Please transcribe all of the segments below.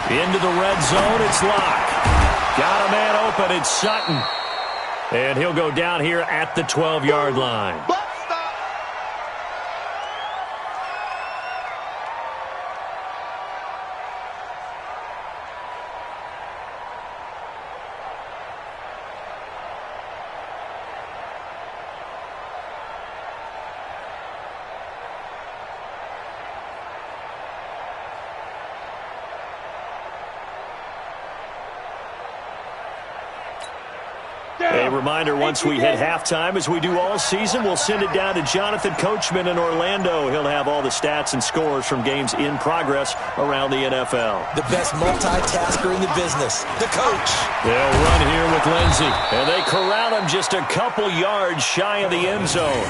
Into the red zone, it's Locke. Got a man open, it's Sutton. And he'll go down here at the 12-yard line. A reminder, once we hit halftime, as we do all season, we'll send it down to Jonathan Coachman in Orlando. He'll have all the stats and scores from games in progress around the NFL. The best multitasker in the business, the coach. They'll run here with Lindsey, and they corral him just a couple yards shy of the end zone.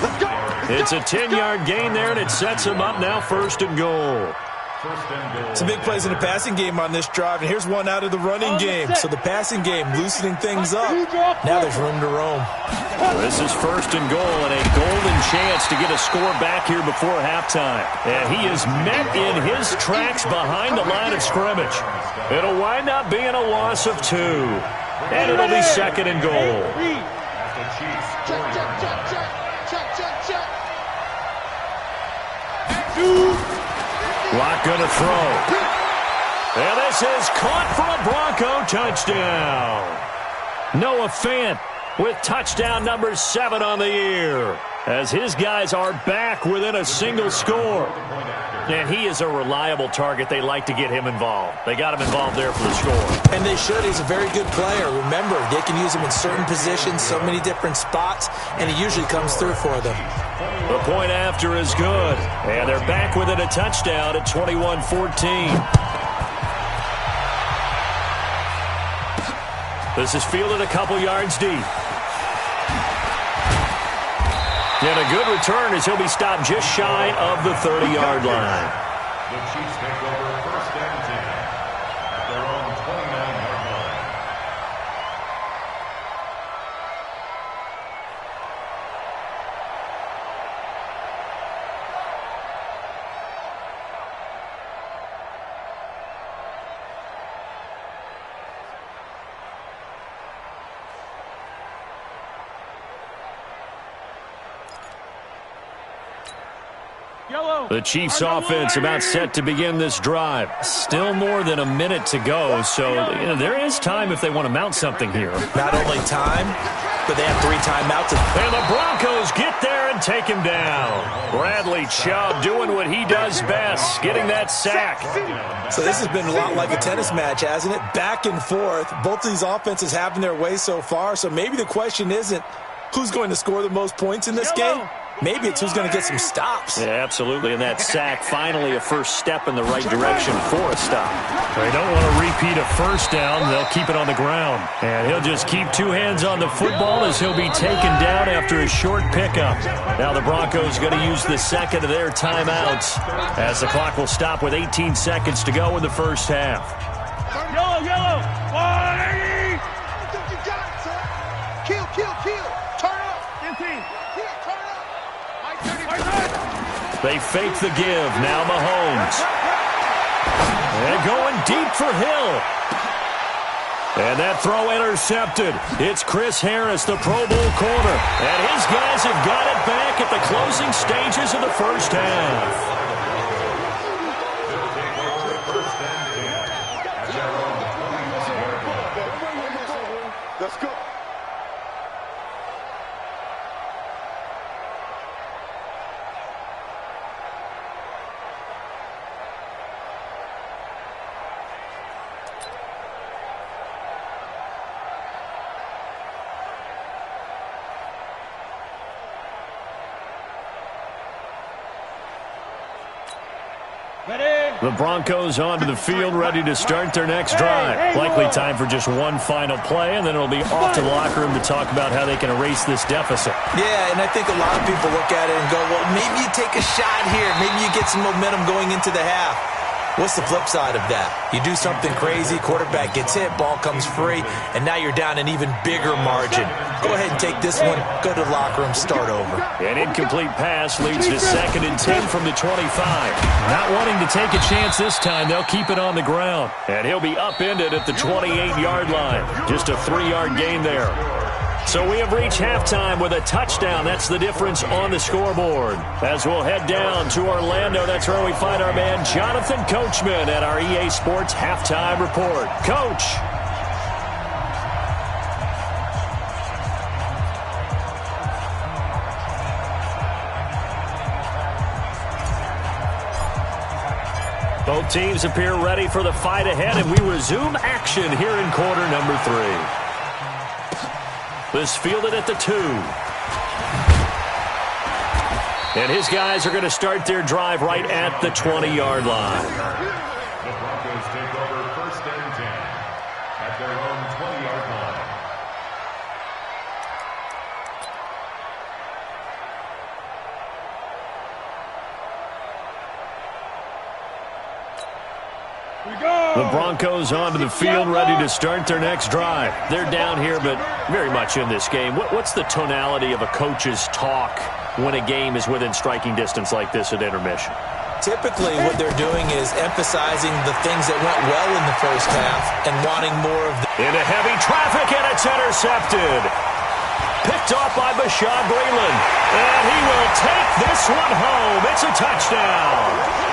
It's a 10-yard gain there, and it sets him up now 1st and goal. Some big plays in the passing game on this drive, and here's one out of the running game. So the passing game loosening things up. Now there's room to roam. This is 1st and goal, and a golden chance to get a score back here before halftime. And he is met in his tracks behind the line of scrimmage. It'll wind up being a loss of 2. And it'll be 2nd and goal. Locke going to throw. And this is caught for a Bronco touchdown. Noah Fant with touchdown number 7 on the year, as his guys are back within a single score. And he is a reliable target. They like to get him involved. They got him involved there for the score. And they should. He's a very good player. Remember, they can use him in certain positions, so many different spots, and he usually comes through for them. The point after is good. And they're back within a touchdown at 21-14. This is fielded a couple yards deep. And a good return as he'll be stopped just shy of the 30-yard line. The Chiefs take over 1st and 10 at their own 29-yard line. The Chiefs offense about set to begin this drive. Still more than a minute to go, so there is time if they want to mount something here. Not only time, but they have 3 timeouts. And the Broncos get there and take him down. Bradley Chubb doing what he does best, getting that sack. So this has been a lot like a tennis match, hasn't it? Back and forth. Both of these offenses having their way so far, so maybe the question isn't who's going to score the most points in this game. Maybe it's who's going to get some stops. Yeah, absolutely. And that sack, finally a first step in the right direction for a stop. They don't want to repeat a first down. They'll keep it on the ground. And he'll just keep 2 hands on the football as he'll be taken down after a short pickup. Now the Broncos going to use the second of their timeouts as the clock will stop with 18 seconds to go in the first half. Yellow, yellow. 180. You got it, son. Kill, kill, kill. Turn up. 15. They fake the give. Now Mahomes. And going deep for Hill. And that throw intercepted. It's Chris Harris, the Pro Bowl corner. And his guys have got it back at the closing stages of the first half. Let's go. The Broncos onto the field, ready to start their next drive. Likely time for just one final play, and then it'll be off to the locker room to talk about how they can erase this deficit. Yeah, and I think a lot of people look at it and go, well, maybe you take a shot here. Maybe you get some momentum going into the half. What's the flip side of that? You do something crazy, quarterback gets hit, ball comes free, and now you're down an even bigger margin. Go ahead and take this one, go to the locker room, start over. An incomplete pass leads to 2nd and 10 from the 25. Not wanting to take a chance this time, they'll keep it on the ground. And he'll be upended at the 28-yard line. Just a 3-yard gain there. So we have reached halftime with a touchdown. That's the difference on the scoreboard. As we'll head down to Orlando, that's where we find our man Jonathan Coachman at our EA Sports Halftime Report. Coach. Both teams appear ready for the fight ahead, and we resume action here in quarter number 3. This fielded at the 2. And his guys are going to start their drive right at the 20-yard line. The Broncos take over 1st and 10 at their own 20-yard line. The Broncos onto the field, ready to start their next drive. They're down here, but very much in this game. What's the tonality of a coach's talk when a game is within striking distance like this at intermission? Typically, what they're doing is emphasizing the things that went well in the first half and wanting more of the... Into heavy traffic, and it's intercepted. Picked off by Bashaud Breeland. And he will take this one home. It's a touchdown.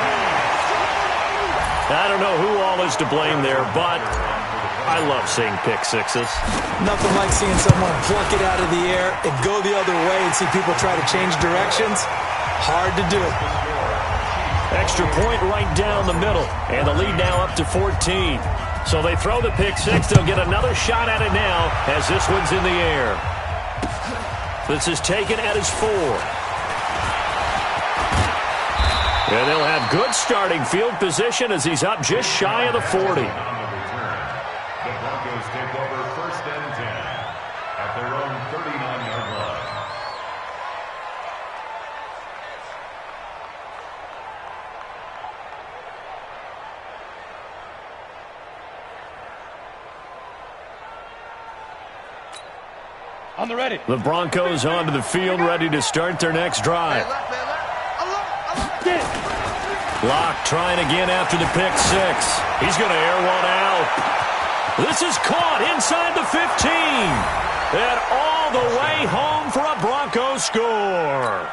I don't know who all is to blame there, but I love seeing pick sixes. Nothing like seeing someone pluck it out of the air and go the other way and see people try to change directions. Hard to do. Extra point right down the middle, and the lead now up to 14. So they throw the pick six. They'll get another shot at it now as this one's in the air. This is taken at his 4. And they'll have good starting field position as he's up just shy of the 40. The Broncos take over 1st and 10 at their own 39-yard line. On the ready. The Broncos onto the field, ready to start their next drive. Locke trying again after the pick six. He's going to air one out. This is caught inside the 15. And all the way home for a Broncos score.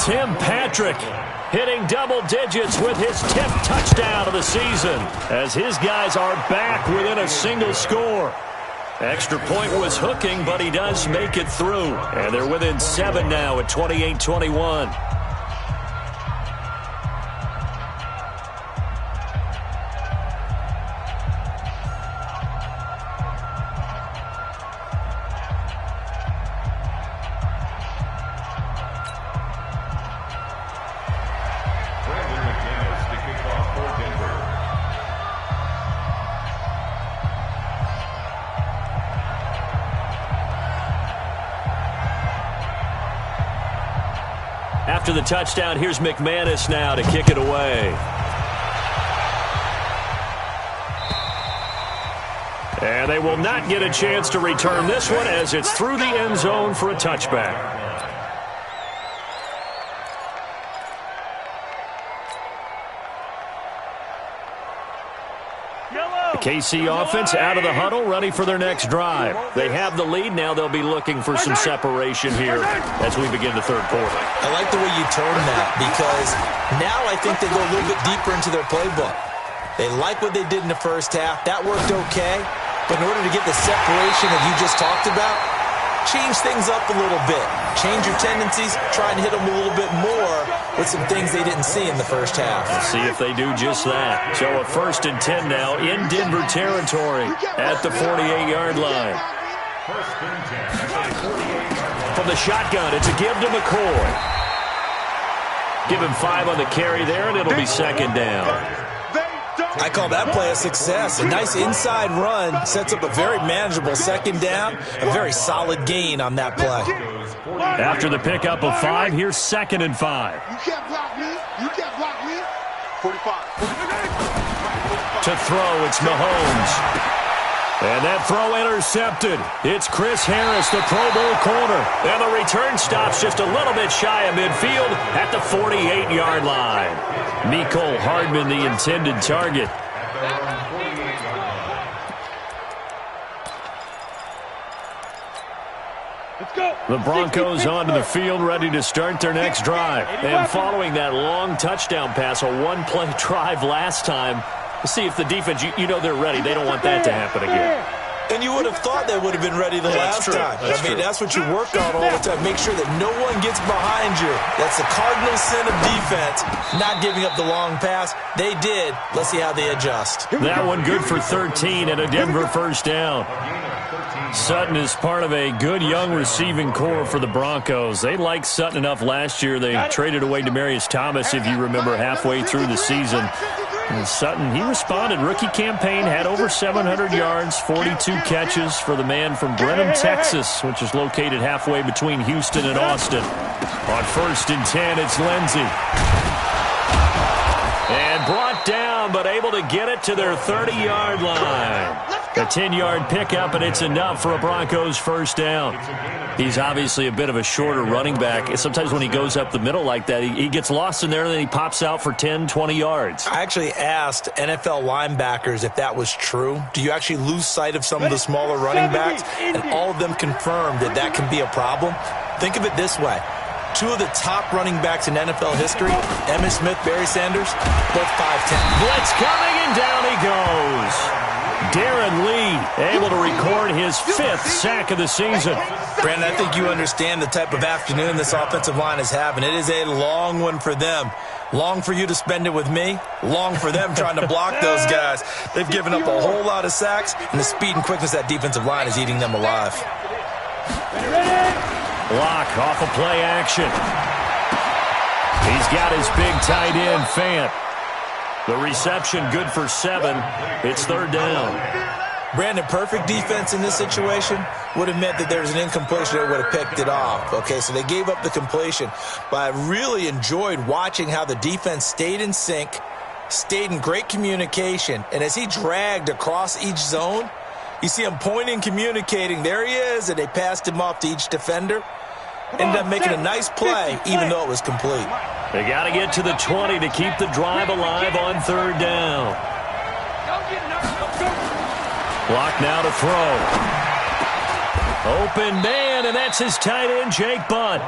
Tim Patrick hitting double digits with his 10th touchdown of the season as his guys are back within a single score. Extra point was hooking, but he does make it through. And they're within 7 now at 28-21. After the touchdown, here's McManus now to kick it away. And they will not get a chance to return this one as it's through the end zone for a touchback. KC offense out of the huddle, ready for their next drive. They have the lead. Now they'll be looking for some separation here as we begin the third quarter. I like the way you turn that because now I think they go a little bit deeper into their playbook. They like what they did in the first half. That worked okay. But in order to get the separation that you just talked about, change things up a little bit. Change your tendencies. Try and hit them a little bit more with some things they didn't see in the first half. Let's see if they do just that. So a 1st and 10 now in Denver territory at the 48-yard line. From the shotgun, it's a give to McCoy. Give him 5 on the carry there, and it'll be 2nd down. I call that play a success. A nice inside run sets up a very manageable 2nd down. A very solid gain on that play. After the pickup of 5, here's 2nd and 5. You can't block me. You can't block me. To throw, it's Mahomes. And that throw intercepted. It's Chris Harris, the Pro Bowl corner. And the return stops just a little bit shy of midfield at the 48-yard line. Mecole Hardman, the intended target. The Broncos onto the field, ready to start their next drive. And following that long touchdown pass, a one-play drive last time, see if the defense, you know they're ready. They don't want that to happen again. And you would have thought they would have been ready the last time. That's what you work on all the time. Make sure that no one gets behind you. That's the cardinal sin of defense, not giving up the long pass. They did. Let's see how they adjust. That one good for 13 and a Denver first down. Sutton is part of a good young receiving core for the Broncos. They liked Sutton enough last year. They traded away Demaryius Thomas, if you remember, halfway through the season. And Sutton, he responded. Rookie campaign, had over 700 yards, 42 catches for the man from Brenham, Texas, which is located halfway between Houston and Austin. On 1st and 10, it's Lindsey. And brought down, but able to get it to their 30-yard line. A 10-yard pickup, and it's enough for a Broncos first down. He's obviously a bit of a shorter running back. Sometimes when he goes up the middle like that, he gets lost in there, and then he pops out for 10, 20 yards. I actually asked NFL linebackers if that was true. Do you actually lose sight of some of the smaller running backs? And all of them confirmed that that can be a problem. Think of it this way. 2 of the top running backs in NFL history, Emmitt Smith, Barry Sanders, both 5'10". Blitz coming, and down he goes. Darren Lee able to record his 5th sack of the season. Brandon, I think you understand the type of afternoon this offensive line is having. It is a long one for them. Long for you to spend it with me. Long for them trying to block those guys. They've given up a whole lot of sacks, and the speed and quickness of that defensive line is eating them alive. Block off of play action. He's got his big tight end, Fant. The reception good for 7. It's 3rd down. Brandon, perfect defense in this situation would have meant that there was an incompletion that would have picked it off. Okay, so they gave up the completion. But I really enjoyed watching how the defense stayed in sync, stayed in great communication. And as he dragged across each zone, you see him pointing, communicating. There he is, and they passed him off to each defender. Ended up making a nice play, even though it was complete. They got to get to the 20 to keep the drive alive on 3rd down. Block now to throw. Open man, and that's his tight end, Jake Butt.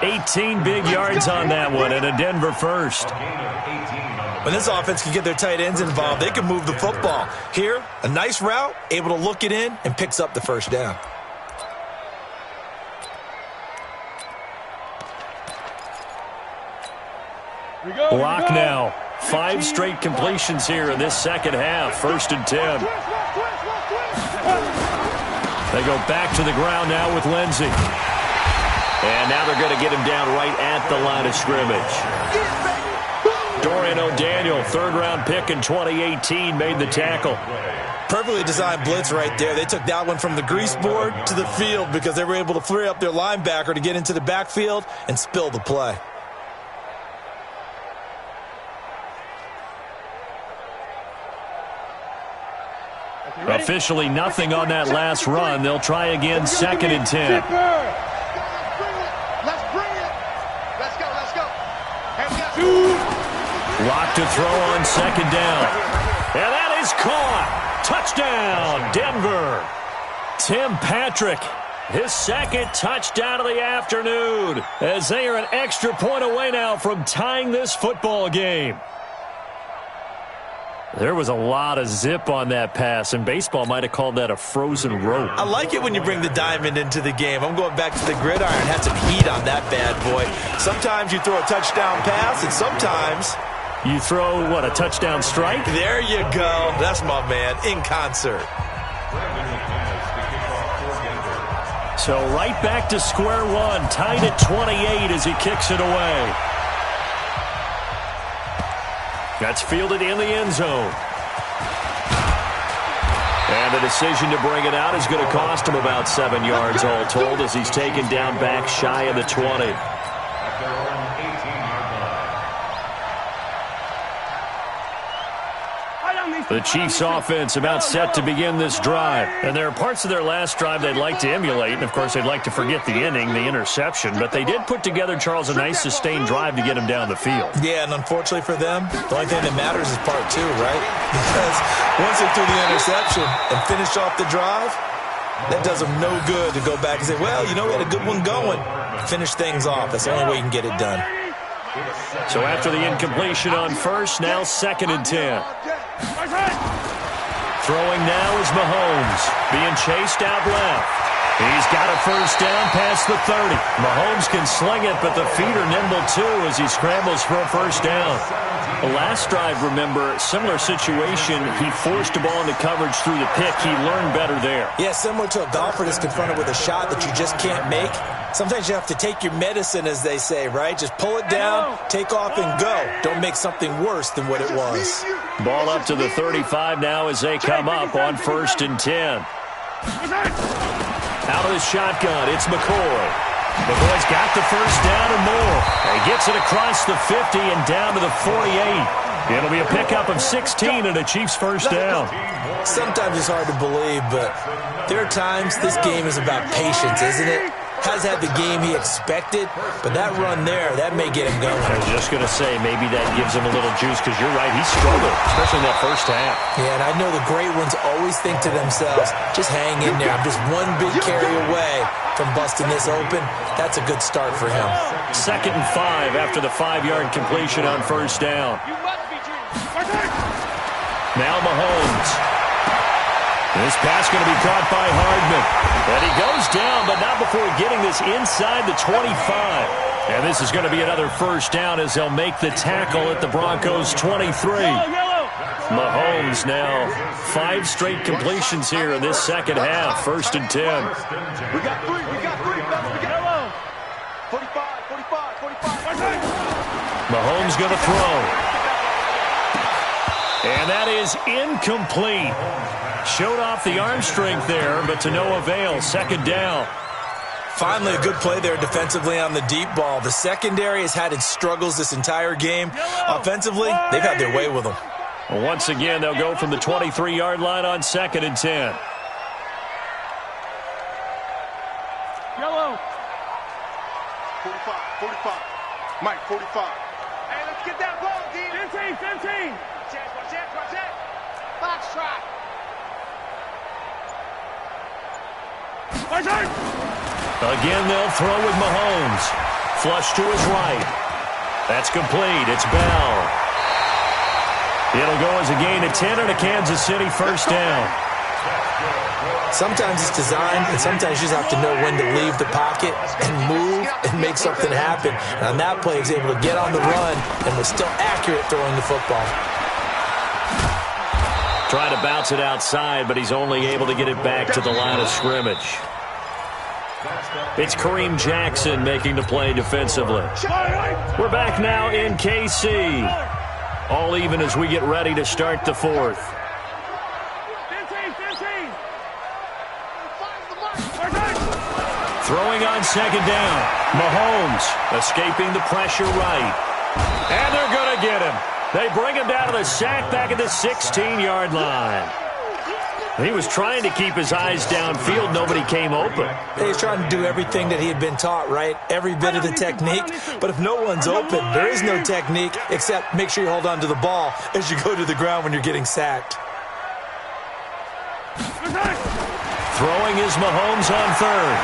18 big yards on that one, and a Denver first. When this offense can get their tight ends involved, they can move the football. Here, a nice route, able to look it in, and picks up the first down. Block now. 5 straight completions here in this second half. 1st and 10. They go back to the ground now with Lindsey. And now they're going to get him down right at the line of scrimmage. Dorian O'Daniel, 3rd-round pick in 2018, made the tackle. Perfectly designed blitz right there. They took that one from the grease board to the field because they were able to free up their linebacker to get into the backfield and spill the play. Officially nothing on that last run. They'll try again, 2nd and 10. Let's bring it. Let's go. Lock to throw on 2nd down. And that is caught. Touchdown, Denver. Tim Patrick, his 2nd touchdown of the afternoon, as they are an extra point away now from tying this football game. There was a lot of zip on that pass, and baseball might have called that a frozen rope. I like it when you bring the diamond into the game. I'm going back to the gridiron. Had some heat on that bad boy. Sometimes you throw a touchdown pass, and sometimes you throw, what, a touchdown strike? There you go. That's my man, in concert. So right back to square one, tied at 28 as he kicks it away. That's fielded in the end zone. And the decision to bring it out is going to cost him about 7 yards all told as he's taken down back shy of the 20. The Chiefs offense about set to begin this drive. And there are parts of their last drive they'd like to emulate. And, of course, they'd like to forget the inning, the interception. But they did put together, Charles, a nice sustained drive to get him down the field. Yeah, and unfortunately for them, the only thing that matters is part two, right? Because once they threw the interception and finished off the drive, that does them no good to go back and say, well, you know, we had a good one going. Finish things off. That's the only way you can get it done. So after the incompletion on first, now 2nd and 10. Throwing now is Mahomes, being chased out left. He's got a first down past the 30. Mahomes can sling it, but the feet are nimble too as he scrambles for a first down. The last drive, remember, similar situation. He forced a ball into coverage through the pick. He learned better there. Yeah, similar to a golfer that's confronted with a shot that you just can't make. Sometimes you have to take your medicine, as they say, right? Just pull it down, take off, and go. Don't make something worse than what it was. Ball up to the 35 now as they come up on 1st and 10. Out of the shotgun, it's McCoy. McCoy's got the first down and more. He gets it across the 50 and down to the 48. It'll be a pickup of 16 and a Chiefs first down. Sometimes it's hard to believe, but there are times this game is about patience, isn't it? Has had the game he expected, but that run there, that may get him going. I was just going to say, maybe that gives him a little juice, because you're right, he struggled, especially in that first half. Yeah, and I know the great ones always think to themselves, just hang in there. I'm just one big carry away from busting this open. That's a good start for him. 2nd and 5 after the 5-yard completion on first down. Now Mahomes. This pass going to be caught by Hardman. And he goes down, but not before getting this inside the 25. And this is going to be another first down as they'll make the tackle at the Broncos' 23. Mahomes now 5 straight completions here in this second half. 1st and 10. We got 3. We got 45, 45. Mahomes going to throw. And that is incomplete. Showed off the arm strength there, but to no avail. 2nd down. Finally, a good play there defensively on the deep ball. The secondary has had its struggles this entire game. Offensively, they've had their way with them. Once again, they'll go from the 23-yard line on 2nd and 10. Yellow. 45. Mike, 45. Hey, let's get that ball, D. 15. Watch it. Box trap. Again, they'll throw with Mahomes. Flush to his right. That's complete. It's Bell. It'll go as a gain of 10 and a Kansas City first down. Sometimes it's designed, and sometimes you just have to know when to leave the pocket and move and make something happen. And on that play, he was able to get on the run and was still accurate throwing the football. Trying to bounce it outside, but he's only able to get it back to the line of scrimmage. It's Kareem Jackson making the play defensively. We're back now in KC. All even as we get ready to start the 4th. 15. Throwing on 2nd down. Mahomes escaping the pressure right. And they're going to get him. They bring him down to the sack back at the 16-yard line. He was trying to keep his eyes downfield. Nobody came open. He was trying to do everything that he had been taught, right? Every bit of the technique. But if no one's open, there is no technique except make sure you hold on to the ball as you go to the ground when you're getting sacked. Throwing is Mahomes on 3rd.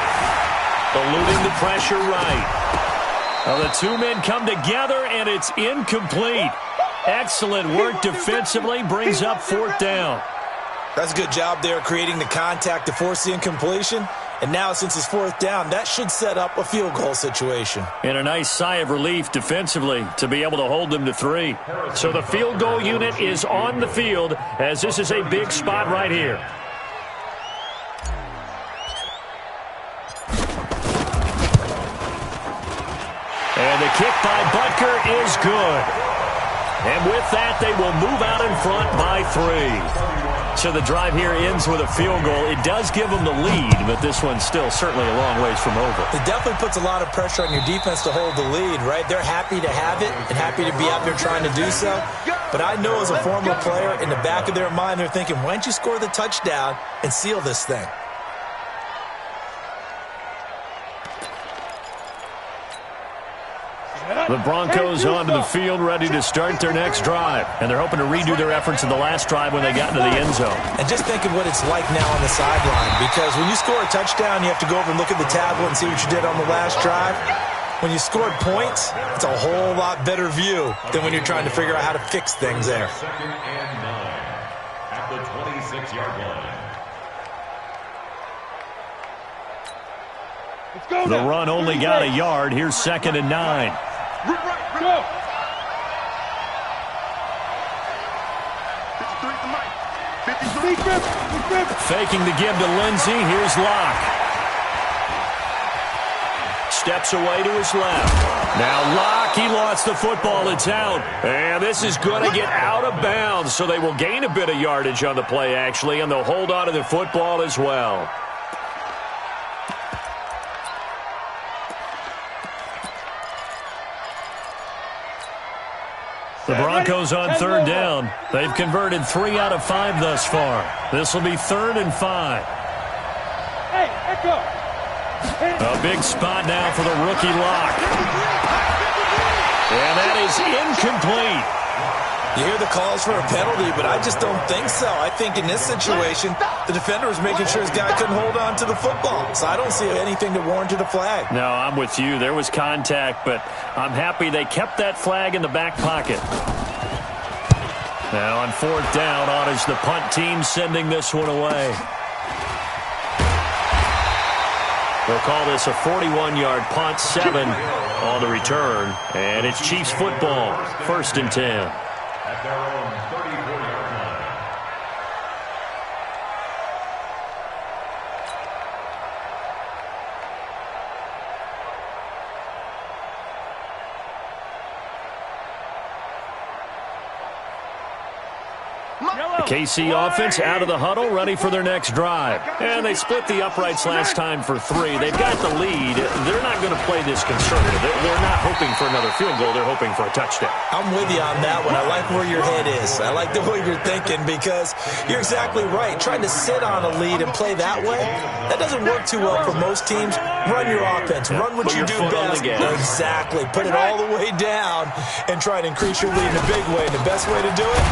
Eluding the pressure right. Well, the two men come together, and it's incomplete. Excellent work defensively. Brings up 4th down. That's a good job there creating the contact to force the incompletion. And now since it's 4th down, that should set up a field goal situation. And a nice sigh of relief defensively to be able to hold them to 3. So the field goal unit is on the field as this is a big spot right here. And the kick by Butker is good. And with that, they will move out in front by 3. So the drive here ends with a field goal. It does give them the lead, but this one's still certainly a long ways from over. It definitely puts a lot of pressure on your defense to hold the lead, right? They're happy to have it and happy to be out there trying to do so. But I know as a former player, in the back of their mind, they're thinking, why don't you score the touchdown and seal this thing? The Broncos onto the field, ready to start their next drive. And they're hoping to redo their efforts in the last drive when they got into the end zone. And just think of what it's like now on the sideline. Because when you score a touchdown, you have to go over and look at the tablet and see what you did on the last drive. When you scored points, it's a whole lot better view than when you're trying to figure out how to fix things there. 2nd and 9 at the 26-yard line. The run only got a yard. Here's 2nd and 9. Go. Faking the give to Lindsey. Here's Locke. Steps away to his left. Now Locke, he lost the football. It's out. And this is going to get out of bounds. So they will gain a bit of yardage on the play, actually, and they'll hold on to the football as well. The Broncos on 3rd down. They've converted 3 out of 5 thus far. This will be 3rd and 5. Hey, Echo. A big spot now for the rookie Locke. And that is incomplete. You hear the calls for a penalty, but I just don't think so. I think in this situation, the defender was making sure his guy couldn't hold on to the football. So I don't see anything that warranted a flag. No, I'm with you. There was contact, but I'm happy they kept that flag in the back pocket. Now on 4th down, on is the punt team sending this one away. They'll call this a 41-yard punt, 7 on the return. And it's Chiefs football, 1st and 10. At their own 34-yard line. The KC offense out of the huddle, ready for their next drive. And they split the uprights last time for 3. They've got the lead. They're not going to play this conservative. They're not hoping for another field goal. They're hoping for a touchdown. I'm with you on that one. I like where your head is. I like the way you're thinking because you're exactly right. Trying to sit on a lead and play that way, that doesn't work too well for most teams. Run your offense. Run what you do best. Exactly. Put it all the way down and try to increase your lead in a big way. And the best way to do it,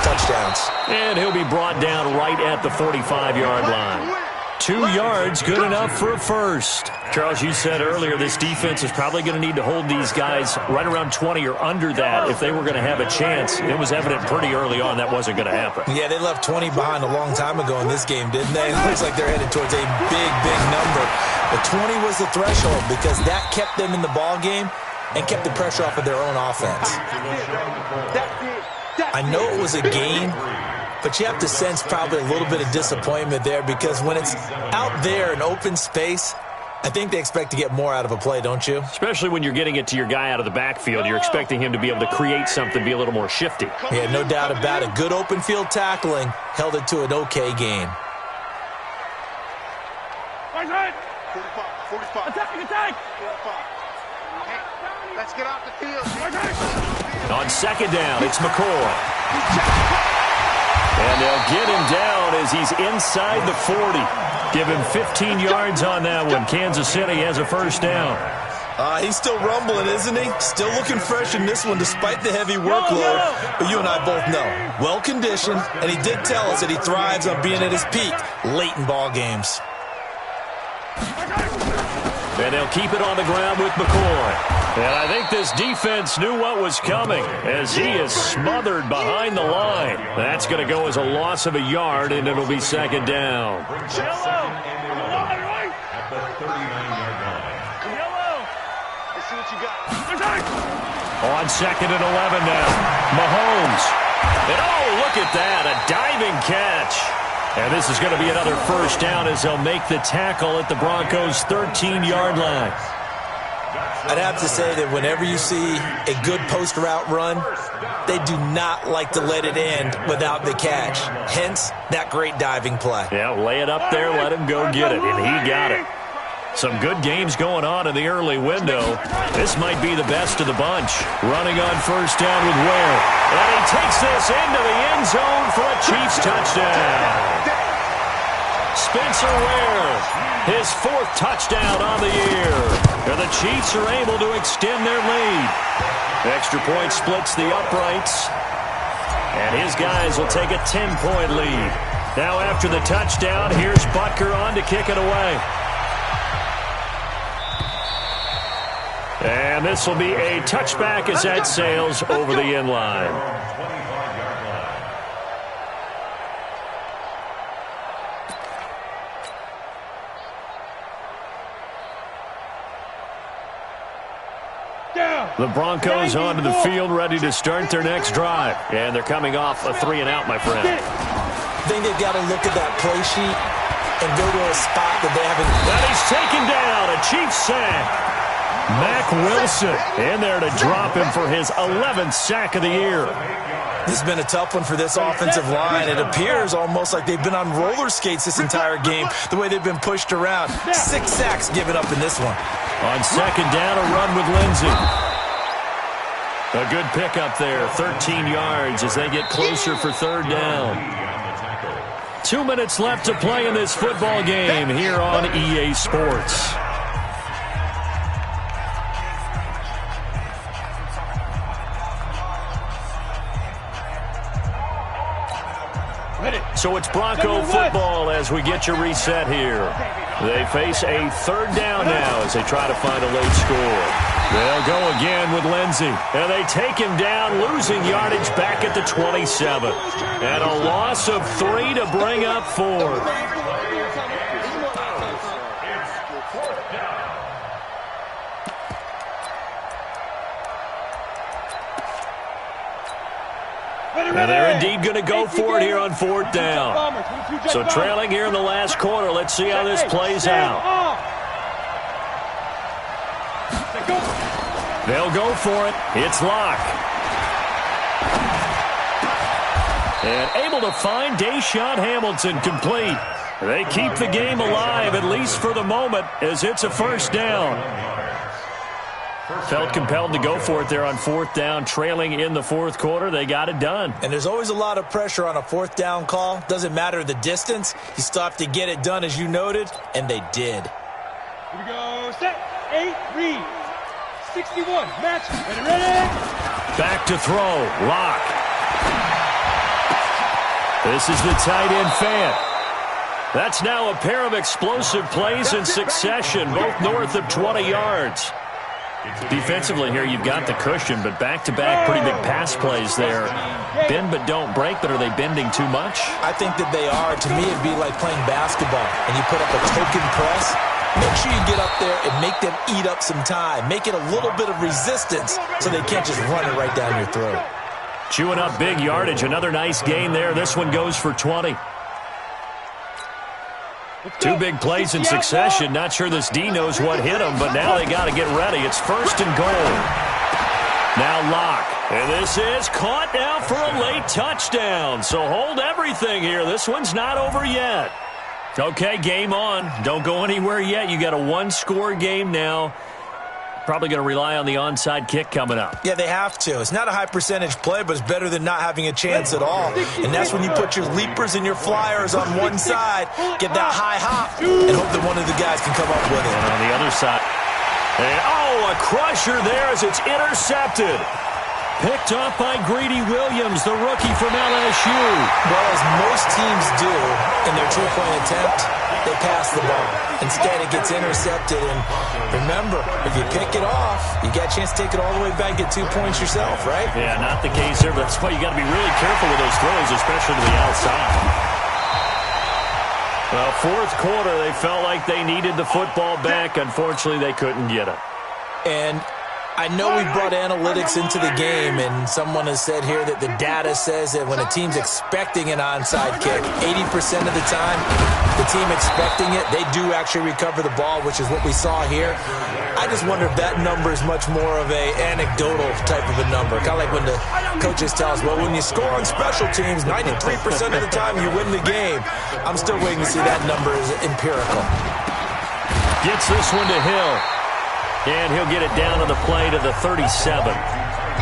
touchdowns. And he'll be brought down right at the 45-yard line. 2 yards, good enough for a first. Charles, you said earlier this defense is probably going to need to hold these guys right around 20 or under that if they were going to have a chance. It was evident pretty early on that wasn't going to happen. Yeah, they left 20 behind a long time ago in this game, didn't they? It looks like they're headed towards a big, big number. But 20 was the threshold because that kept them in the ball game and kept the pressure off of their own offense. I know it was a gain, but you have to sense probably a little bit of disappointment there because when it's out there in open space, I think they expect to get more out of a play, don't you? Especially when you're getting it to your guy out of the backfield. You're expecting him to be able to create something, be a little more shifty. Yeah, no doubt about it. Good open field tackling held it to an okay gain. 45. Attack! 45. Let's get off the field. On 2nd down, it's McCoy. And they'll get him down as he's inside the 40. Give him 15 yards on that one. Kansas City has a 1st down. He's still rumbling, isn't he? Still looking fresh in this one despite the heavy workload. But you and I both know, well-conditioned, and he did tell us that he thrives on being at his peak late in ball games. And they'll keep it on the ground with McCoy. And I think this defense knew what was coming as he is smothered behind the line. That's going to go as a loss of a yard, and it'll be 2nd down. At the 39-yard line. Let's see what you got. On 2nd and 11 now. Mahomes. And oh, look at that, a diving catch. And this is going to be another 1st down as they'll make the tackle at the Broncos' 13-yard line. I'd have to say that whenever you see a good post route run, they do not like to let it end without the catch. Hence, that great diving play. Yeah, lay it up there, let him go get it, and he got it. Some good games going on in the early window. This might be the best of the bunch. Running on first down with Ware. And he takes this into the end zone for a Chiefs touchdown. Spencer Ware, his 4th touchdown on the year. And the Chiefs are able to extend their lead. Extra point splits the uprights. And his guys will take a 10-point lead. Now after the touchdown, here's Butker on to kick it away. And this will be a touchback as that sails over the end line. The Broncos onto the field, ready to start their next drive. And they're coming off a 3-and-out, my friend. I think they've got to look at that play sheet and go to a spot that they haven't. And he's taken down, a Chiefs sack. Mack Wilson in there to drop him for his 11th sack of the year. This has been a tough one for this offensive line. It appears almost like they've been on roller skates this entire game, the way they've been pushed around. 6 sacks given up in this one. On second down, a run with Lindsey. A good pickup there, 13 yards as they get closer for 3rd down. 2 minutes left to play in this football game here on EA Sports. So it's Bronco football as we get you reset here. They face a 3rd down now as they try to find a late score. They'll go again with Lindsey. And they take him down, losing yardage back at the 27. And a loss of 3 to bring up 4. And they're indeed going to go for it here on 4th down. So trailing here in the last quarter. Let's see how this plays out. They'll go for it. It's Locke. And able to find Deshaun Hamilton complete. They keep the game alive, at least for the moment, as it's a 1st down. Felt compelled to go for it there on 4th down, trailing in the 4th quarter. They got it done. And there's always a lot of pressure on a 4th down call. Doesn't matter the distance. You still have to get it done, as you noted, and they did. Here we go. Set. 8, read. 61. Match. Ready. Back to throw. Locke. This is the tight end Fant. That's now a pair of explosive plays in succession, both north of 20 yards. Defensively here, you've got the cushion, but back-to-back pretty big pass plays there. Bend but don't break, but are they bending too much? I think that they are. To me, it'd be like playing basketball, and you put up a token press. Make sure you get up there and make them eat up some time. Make it a little bit of resistance so they can't just run it right down your throat. Chewing up big yardage. Another nice gain there. This one goes for 20. 2 big plays in succession. Not sure this D knows what hit him, but now they got to get ready. It's 1st and goal. Now Locke. And this is caught now for a late touchdown. So hold everything here. This one's not over yet. Okay, game on. Don't go anywhere yet. You got a 1-score game now. Probably going to rely on the onside kick coming up. Yeah, they have to. It's not a high percentage play, but it's better than not having a chance at all. And that's when you put your leapers and your flyers on one side, get that high hop, and hope that one of the guys can come up with it. And on the other side, a crusher there as it's intercepted. Picked off by Greedy Williams, the rookie from LSU. Well, as most teams do in their 2-point attempt, they pass the ball. Instead, it gets intercepted. And remember, if you pick it off, you got a chance to take it all the way back, get 2 points yourself, right? Yeah, not the case here, but that's why you got to be really careful with those throws, especially to the outside. Well, 4th quarter, they felt like they needed the football back. Unfortunately, they couldn't get it. And I know we brought analytics into the game, and someone has said here that the data says that when a team's expecting an onside kick, 80% of the time, the team expecting it, they do actually recover the ball, which is what we saw here. I just wonder if that number is much more of a anecdotal type of a number. Kind of like when the coaches tell us, well, when you score on special teams, 93% of the time you win the game. I'm still waiting to see that number is empirical. Gets this one to Hill. And he'll get it down on the play to the 37.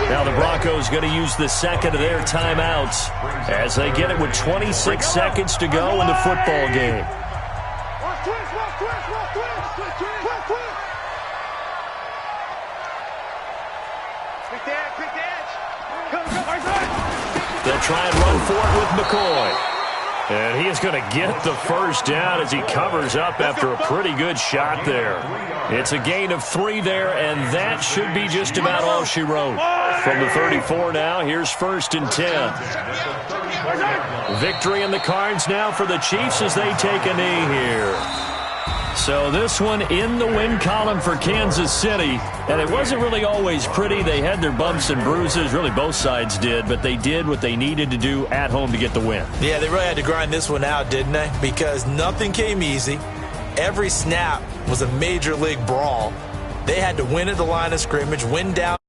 Now the Broncos going to use the second of their timeouts as they get it with 26 seconds to go in the football game. They'll try and run for it with McCoy. And he is going to get the first down as he covers up after a pretty good shot there. It's a gain of 3 there, and that should be just about all she wrote. From the 34 now, here's 1st and 10. Victory in the cards now for the Chiefs as they take a knee here. So this one in the win column for Kansas City. And it wasn't really always pretty. They had their bumps and bruises. Really, both sides did. But they did what they needed to do at home to get the win. Yeah, they really had to grind this one out, didn't they? Because nothing came easy. Every snap was a major league brawl. They had to win at the line of scrimmage, win down.